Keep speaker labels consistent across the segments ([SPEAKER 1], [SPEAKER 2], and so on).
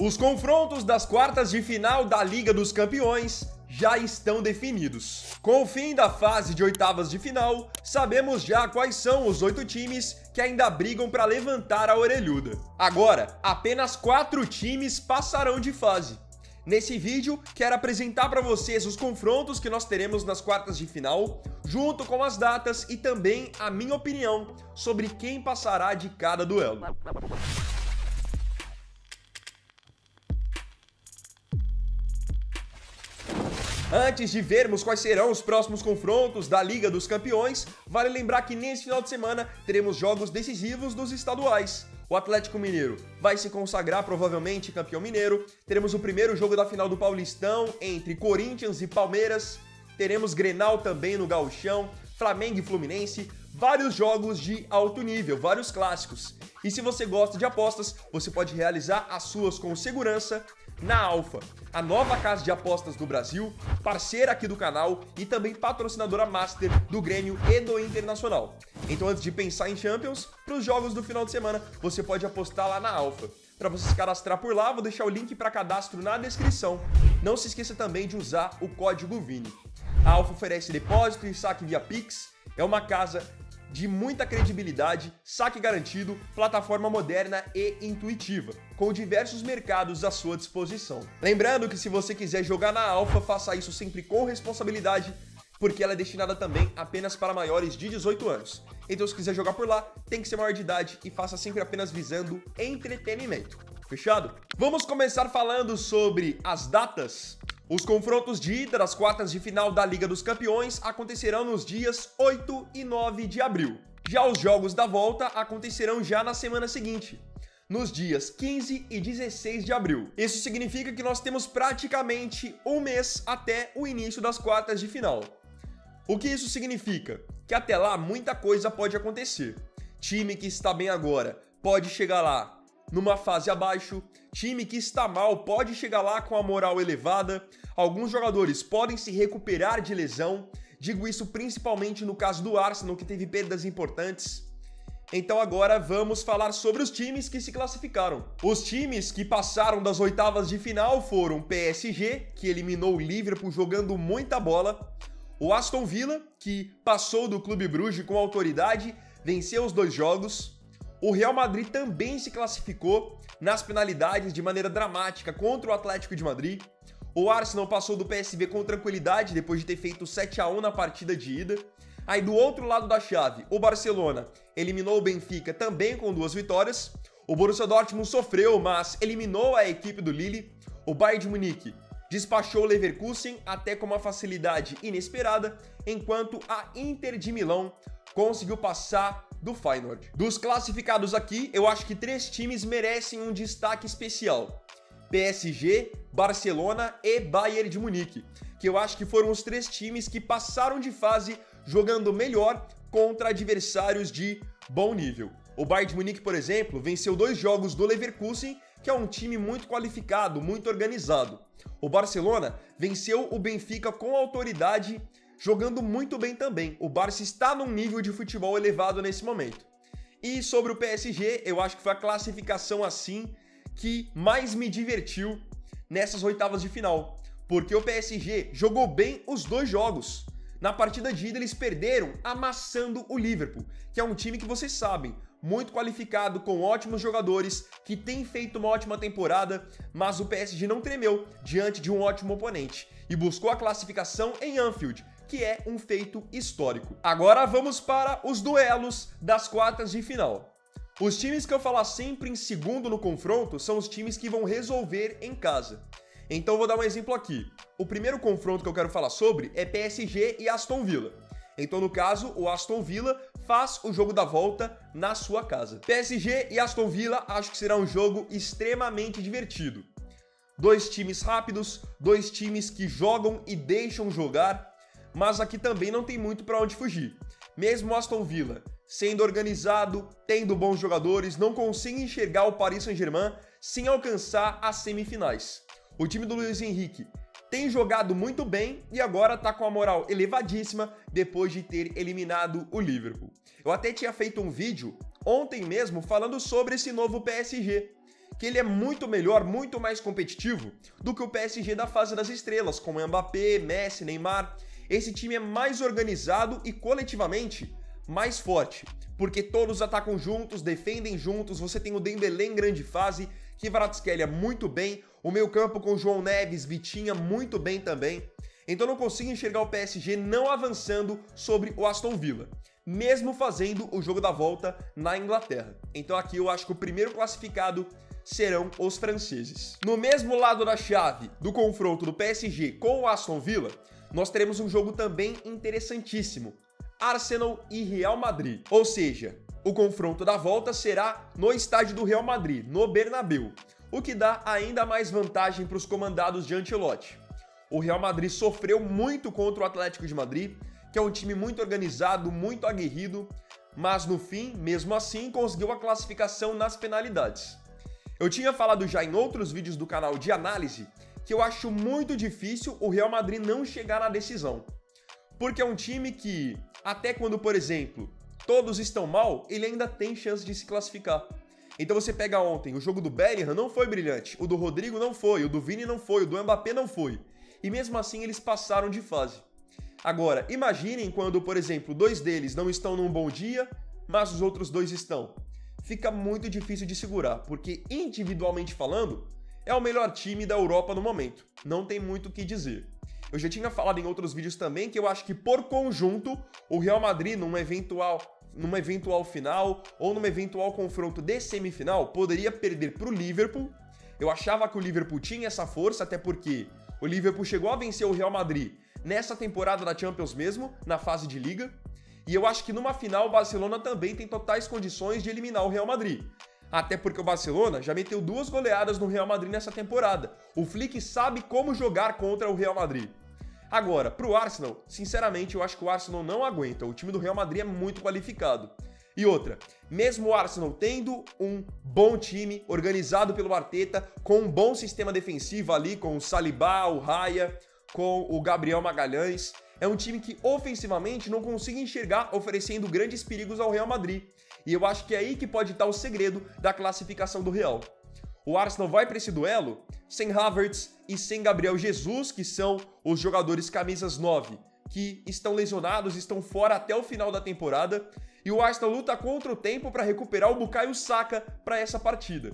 [SPEAKER 1] Os confrontos das quartas de final da Liga dos Campeões já estão definidos. Com o fim da fase de oitavas de final, sabemos já quais são os 8 times que ainda brigam para levantar a orelhuda. Agora, apenas 4 times passarão de fase. Nesse vídeo, quero apresentar para vocês os confrontos que nós teremos nas quartas de final, junto com as datas e também a minha opinião sobre quem passará de cada duelo. Antes de vermos quais serão os próximos confrontos da Liga dos Campeões, vale lembrar que nesse final de semana teremos jogos decisivos dos estaduais. O Atlético Mineiro vai se consagrar provavelmente campeão mineiro, teremos o primeiro jogo da final do Paulistão entre Corinthians e Palmeiras, teremos Grenal também no Gauchão, Flamengo e Fluminense, vários jogos de alto nível, vários clássicos. E se você gosta de apostas, você pode realizar as suas com segurança na Alfa, a nova casa de apostas do Brasil, parceira aqui do canal e também patrocinadora master do Grêmio e do Internacional. Então, antes de pensar em Champions, para os jogos do final de semana, você pode apostar lá na Alfa. Para você se cadastrar por lá, vou deixar o link para cadastro na descrição. Não se esqueça também de usar o código VINI. A Alfa oferece depósito e saque via Pix, é uma casa de muita credibilidade, saque garantido, plataforma moderna e intuitiva, com diversos mercados à sua disposição. Lembrando que se você quiser jogar na Alfa, faça isso sempre com responsabilidade, porque ela é destinada também apenas para maiores de 18 anos. Então, se quiser jogar por lá, tem que ser maior de idade e faça sempre apenas visando entretenimento. Fechado? Vamos começar falando sobre as datas. Os confrontos de ida das quartas de final da Liga dos Campeões acontecerão nos dias 8 e 9 de abril. Já os jogos da volta acontecerão já na semana seguinte, nos dias 15 e 16 de abril. Isso significa que nós temos praticamente um mês até o início das quartas de final. O que isso significa? Que até lá muita coisa pode acontecer. Time que está bem agora pode chegar lá numa fase abaixo, time que está mal pode chegar lá com a moral elevada, alguns jogadores podem se recuperar de lesão, digo isso principalmente no caso do Arsenal, que teve perdas importantes. Então agora vamos falar sobre os times que se classificaram. Os times que passaram das oitavas de final foram PSG, que eliminou o Liverpool jogando muita bola, o Aston Villa, que passou do Clube Bruges com autoridade, venceu os 2 jogos, o Real Madrid também se classificou nas penalidades de maneira dramática contra o Atlético de Madrid. O Arsenal passou do PSV com tranquilidade depois de ter feito 7-1 na partida de ida. Aí do outro lado da chave, o Barcelona eliminou o Benfica também com 2 vitórias. O Borussia Dortmund sofreu, mas eliminou a equipe do Lille. O Bayern de Munique despachou o Leverkusen até com uma facilidade inesperada, enquanto a Inter de Milão conseguiu passar do Feyenoord. Dos classificados aqui, eu acho que 3 times merecem um destaque especial: PSG, Barcelona e Bayern de Munique, que eu acho que foram os 3 times que passaram de fase jogando melhor contra adversários de bom nível. O Bayern de Munique, por exemplo, venceu 2 jogos do Leverkusen, que é um time muito qualificado, muito organizado. O Barcelona venceu o Benfica com autoridade, jogando muito bem também. O Barça está num nível de futebol elevado nesse momento. E sobre o PSG, eu acho que foi a classificação assim que mais me divertiu nessas oitavas de final, porque o PSG jogou bem os 2 jogos. Na partida de ida eles perderam amassando o Liverpool, que é um time que vocês sabem, muito qualificado, com ótimos jogadores, que tem feito uma ótima temporada, mas o PSG não tremeu diante de um ótimo oponente e buscou a classificação em Anfield, que é um feito histórico. Agora vamos para os duelos das quartas de final. Os times que eu falar sempre em segundo no confronto são os times que vão resolver em casa. Então vou dar um exemplo aqui. O primeiro confronto que eu quero falar sobre é PSG e Aston Villa. Então, no caso, o Aston Villa faz o jogo da volta na sua casa. PSG e Aston Villa acho que será um jogo extremamente divertido. 2 times rápidos, 2 times que jogam e deixam jogar, mas aqui também não tem muito para onde fugir. Mesmo o Aston Villa sendo organizado, tendo bons jogadores, não consegue enxergar o Paris Saint-Germain sem alcançar as semifinais. O time do Luiz Henrique tem jogado muito bem e agora está com a moral elevadíssima depois de ter eliminado o Liverpool. Eu até tinha feito um vídeo ontem mesmo falando sobre esse novo PSG, que ele é muito melhor, muito mais competitivo do que o PSG da fase das estrelas, como Mbappé, Messi, Neymar. Esse time é mais organizado e coletivamente mais forte, porque todos atacam juntos, defendem juntos, você tem o Dembélé em grande fase, Kvaratskhelia muito bem, o meio-campo com João Neves, Vitinha muito bem também. Então não consigo enxergar o PSG não avançando sobre o Aston Villa, mesmo fazendo o jogo da volta na Inglaterra. Então aqui eu acho que o primeiro classificado serão os franceses. No mesmo lado da chave do confronto do PSG com o Aston Villa, nós teremos um jogo também interessantíssimo, Arsenal e Real Madrid. Ou seja, o confronto da volta será no estádio do Real Madrid, no Bernabéu, o que dá ainda mais vantagem para os comandados de Ancelotti. O Real Madrid sofreu muito contra o Atlético de Madrid, que é um time muito organizado, muito aguerrido, mas no fim, mesmo assim, conseguiu a classificação nas penalidades. Eu tinha falado já em outros vídeos do canal de análise que eu acho muito difícil o Real Madrid não chegar na decisão. Porque é um time que, até quando, por exemplo, todos estão mal, ele ainda tem chance de se classificar. Então você pega ontem, o jogo do Bellingham não foi brilhante, o do Rodrigo não foi, o do Vini não foi, o do Mbappé não foi. E mesmo assim eles passaram de fase. Agora, imaginem quando, por exemplo, dois deles não estão num bom dia, mas os outros dois estão. Fica muito difícil de segurar, porque individualmente falando, é o melhor time da Europa no momento. Não tem muito o que dizer. Eu já tinha falado em outros vídeos também que eu acho que por conjunto, o Real Madrid numa eventual final ou numa eventual confronto de semifinal, poderia perder para o Liverpool. Eu achava que o Liverpool tinha essa força, até porque o Liverpool chegou a vencer o Real Madrid nessa temporada da Champions mesmo, na fase de Liga. E eu acho que numa final o Barcelona também tem totais condições de eliminar o Real Madrid. Até porque o Barcelona já meteu 2 goleadas no Real Madrid nessa temporada. O Flick sabe como jogar contra o Real Madrid. Agora, pro Arsenal, sinceramente, eu acho que o Arsenal não aguenta. O time do Real Madrid é muito qualificado. E outra, mesmo o Arsenal tendo um bom time, organizado pelo Arteta, com um bom sistema defensivo ali, com o Saliba, o Raya, com o Gabriel Magalhães, é um time que ofensivamente não consigo enxergar oferecendo grandes perigos ao Real Madrid. E eu acho que é aí que pode estar o segredo da classificação do Real. O Arsenal vai para esse duelo sem Havertz e sem Gabriel Jesus, que são os jogadores camisas 9, que estão lesionados, estão fora até o final da temporada, e o Arsenal luta contra o tempo para recuperar o Bukayo Saka para essa partida.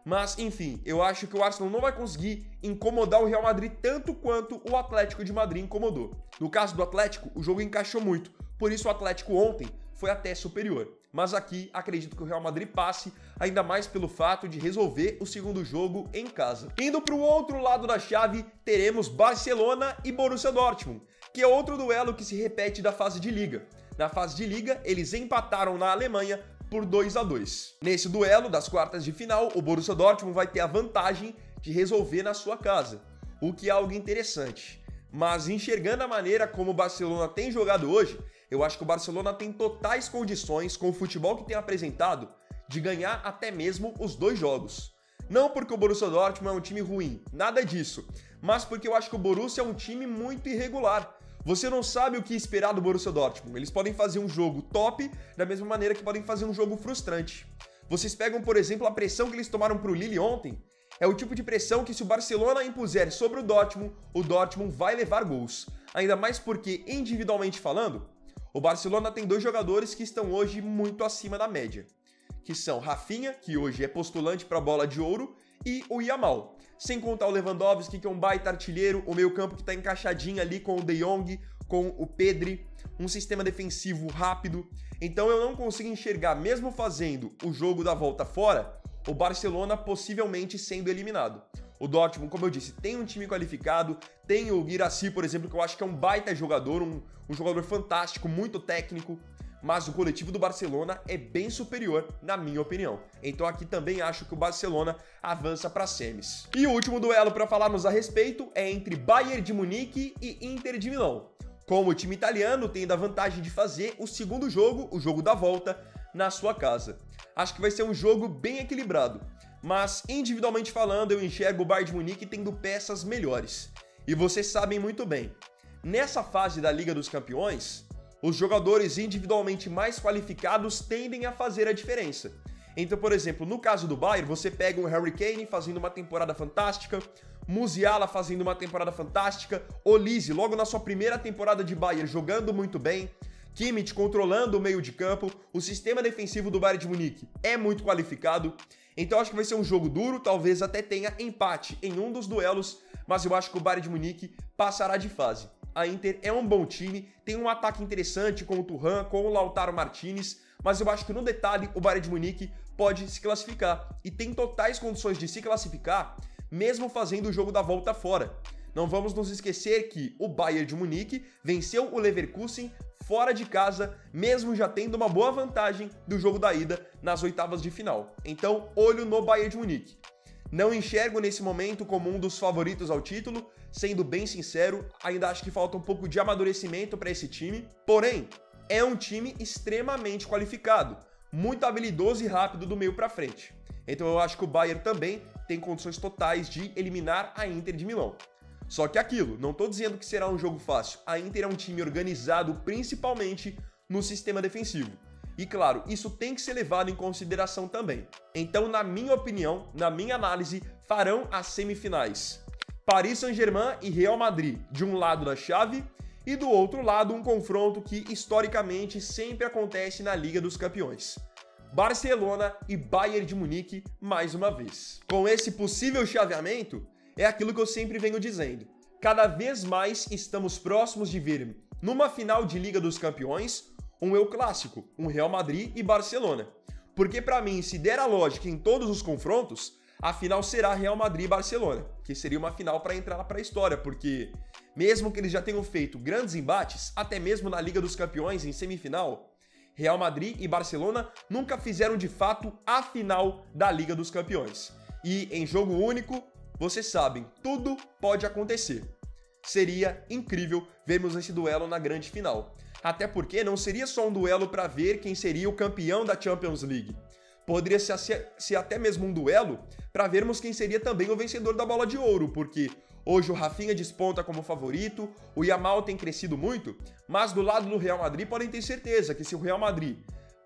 [SPEAKER 1] Mas, enfim, eu acho que o Arsenal não vai conseguir incomodar o Real Madrid tanto quanto o Atlético de Madrid incomodou. No caso do Atlético, o jogo encaixou muito, por isso o Atlético ontem foi até superior. Mas aqui acredito que o Real Madrid passe, ainda mais pelo fato de resolver o segundo jogo em casa. Indo para o outro lado da chave, teremos Barcelona e Borussia Dortmund, que é outro duelo que se repete da fase de Liga. Na fase de Liga, eles empataram na Alemanha por 2-2. Nesse duelo das quartas de final, o Borussia Dortmund vai ter a vantagem de resolver na sua casa, o que é algo interessante. Mas enxergando a maneira como o Barcelona tem jogado hoje, eu acho que o Barcelona tem totais condições, com o futebol que tem apresentado, de ganhar até mesmo os 2 jogos. Não porque o Borussia Dortmund é um time ruim, nada disso, mas porque eu acho que o Borussia é um time muito irregular. Você não sabe o que esperar do Borussia Dortmund. Eles podem fazer um jogo top, da mesma maneira que podem fazer um jogo frustrante. Vocês pegam, por exemplo, a pressão que eles tomaram para o Lille ontem. É o tipo de pressão que se o Barcelona impuser sobre o Dortmund vai levar gols. Ainda mais porque, individualmente falando, o Barcelona tem 2 jogadores que estão hoje muito acima da média, que são Rafinha, que hoje é postulante para a bola de ouro, e o Yamal. Sem contar o Lewandowski, que é um baita artilheiro, o meio-campo que está encaixadinho ali com o De Jong, com o Pedri, um sistema defensivo rápido. Então eu não consigo enxergar, mesmo fazendo o jogo da volta fora, o Barcelona possivelmente sendo eliminado. O Dortmund, como eu disse, tem um time qualificado, tem o Guirassy, por exemplo, que eu acho que é um baita jogador, um jogador fantástico, muito técnico, mas o coletivo do Barcelona é bem superior, na minha opinião. Então aqui também acho que o Barcelona avança para semis. E o último duelo para falarmos a respeito é entre Bayern de Munique e Inter de Milão, com o time italiano tendo a vantagem de fazer o segundo jogo, o jogo da volta, na sua casa. Acho que vai ser um jogo bem equilibrado, mas individualmente falando eu enxergo o Bayern de Munique tendo peças melhores. E vocês sabem muito bem, nessa fase da Liga dos Campeões, os jogadores individualmente mais qualificados tendem a fazer a diferença. Então, por exemplo, no caso do Bayern, você pega um Harry Kane fazendo uma temporada fantástica, Musiala fazendo uma temporada fantástica, Olise logo na sua primeira temporada de Bayern jogando muito bem, Kimmich controlando o meio de campo, o sistema defensivo do Bayern de Munique é muito qualificado, então acho que vai ser um jogo duro, talvez até tenha empate em um dos duelos, mas eu acho que o Bayern de Munique passará de fase. A Inter é um bom time, tem um ataque interessante com o Thuram, com o Lautaro Martinez, mas eu acho que no detalhe o Bayern de Munique pode se classificar e tem totais condições de se classificar mesmo fazendo o jogo da volta fora. Não vamos nos esquecer que o Bayern de Munique venceu o Leverkusen fora de casa, mesmo já tendo uma boa vantagem do jogo da ida nas oitavas de final. Então, olho no Bayern de Munique. Não enxergo nesse momento como um dos favoritos ao título, sendo bem sincero, ainda acho que falta um pouco de amadurecimento para esse time, porém, é um time extremamente qualificado, muito habilidoso e rápido do meio para frente. Então eu acho que o Bayern também tem condições totais de eliminar a Inter de Milão. Só que aquilo, não tô dizendo que será um jogo fácil, a Inter é um time organizado principalmente no sistema defensivo. E claro, isso tem que ser levado em consideração também. Então, na minha opinião, na minha análise, farão as semifinais Paris Saint-Germain e Real Madrid de um lado da chave e do outro lado um confronto que historicamente sempre acontece na Liga dos Campeões. Barcelona e Bayern de Munique mais uma vez. Com esse possível chaveamento, é aquilo que eu sempre venho dizendo. Cada vez mais estamos próximos de ver numa final de Liga dos Campeões um eu clássico, um Real Madrid e Barcelona. Porque para mim, se der a lógica em todos os confrontos, a final será Real Madrid e Barcelona, que seria uma final para entrar para a história, porque mesmo que eles já tenham feito grandes embates, até mesmo na Liga dos Campeões em semifinal, Real Madrid e Barcelona nunca fizeram de fato a final da Liga dos Campeões. E em jogo único, vocês sabem, tudo pode acontecer. Seria incrível vermos esse duelo na grande final. Até porque não seria só um duelo para ver quem seria o campeão da Champions League. Poderia ser até mesmo um duelo para vermos quem seria também o vencedor da Bola de Ouro, porque hoje o Rafinha desponta como favorito, o Yamal tem crescido muito, mas do lado do Real Madrid podem ter certeza que se o Real Madrid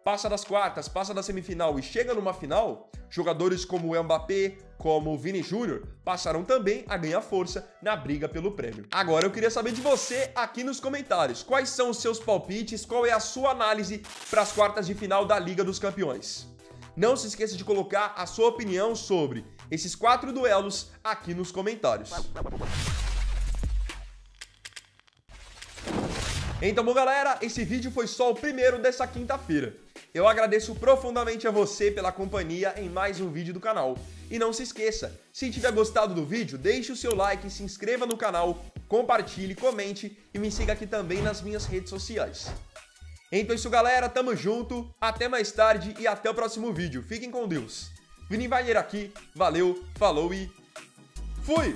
[SPEAKER 1] passa das quartas, passa da semifinal e chega numa final, jogadores como o Mbappé, como o Vini Júnior, passarão também a ganhar força na briga pelo prêmio. Agora eu queria saber de você aqui nos comentários, quais são os seus palpites, qual é a sua análise para as quartas de final da Liga dos Campeões. Não se esqueça de colocar a sua opinião sobre esses 4 duelos aqui nos comentários. Então, bom galera, esse vídeo foi só o primeiro dessa quinta-feira. Eu agradeço profundamente a você pela companhia em mais um vídeo do canal. E não se esqueça, se tiver gostado do vídeo, deixe o seu like, se inscreva no canal, compartilhe, comente e me siga aqui também nas minhas redes sociais. Então é isso galera, tamo junto, até mais tarde e até o próximo vídeo. Fiquem com Deus. Vini Wagner aqui, valeu, falou e fui!